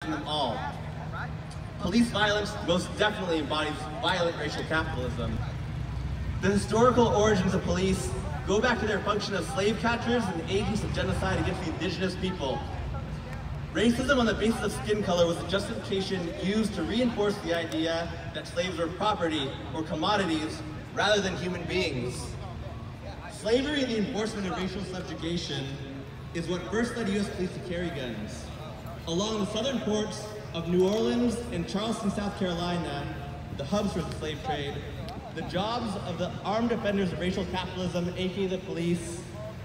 them all. Police violence most definitely embodies violent racial capitalism. The historical origins of police go back to their function as slave catchers and agents of genocide against the indigenous people. Racism on the basis of skin color was a justification used to reinforce the idea that slaves were property or commodities rather than human beings. Slavery and the enforcement of racial subjugation is what first led U.S. police to carry guns. Along the southern ports of New Orleans and Charleston, South Carolina, the hubs for the slave trade, the jobs of the armed defenders of racial capitalism, aka the police,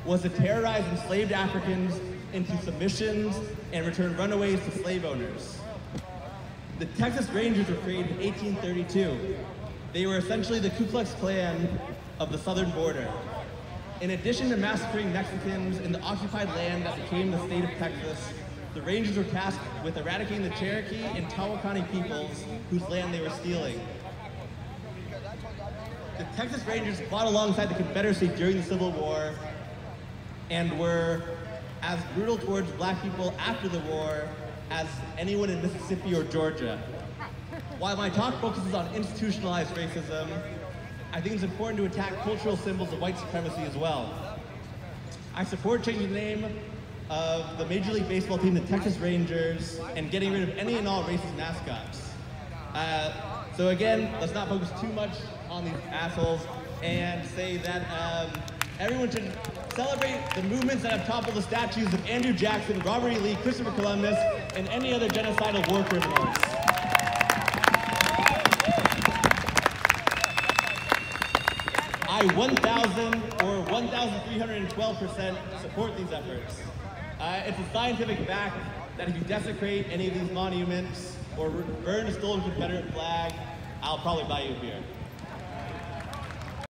was to terrorize enslaved Africans into submissions and return runaways to slave owners. The Texas Rangers were created in 1832. They were essentially the Ku Klux Klan of the southern border. In addition to massacring Mexicans in the occupied land that became the state of Texas, the Rangers were tasked with eradicating the Cherokee and Tawakoni peoples whose land they were stealing. The Texas Rangers fought alongside the Confederacy during the Civil War and were as brutal towards black people after the war as anyone in Mississippi or Georgia. While my talk focuses on institutionalized racism, I think it's important to attack cultural symbols of white supremacy as well. I support changing the name of the Major League Baseball team, the Texas Rangers, and getting rid of any and all racist mascots. So again, let's not focus too much on these assholes and say that everyone should celebrate the movements that have toppled the statues of Andrew Jackson, Robert E. Lee, Christopher Columbus, and any other genocidal war criminals. I 1,000 or 1,312% support these efforts. It's a scientific fact that if you desecrate any of these monuments or burn a stolen Confederate flag, I'll probably buy you a beer.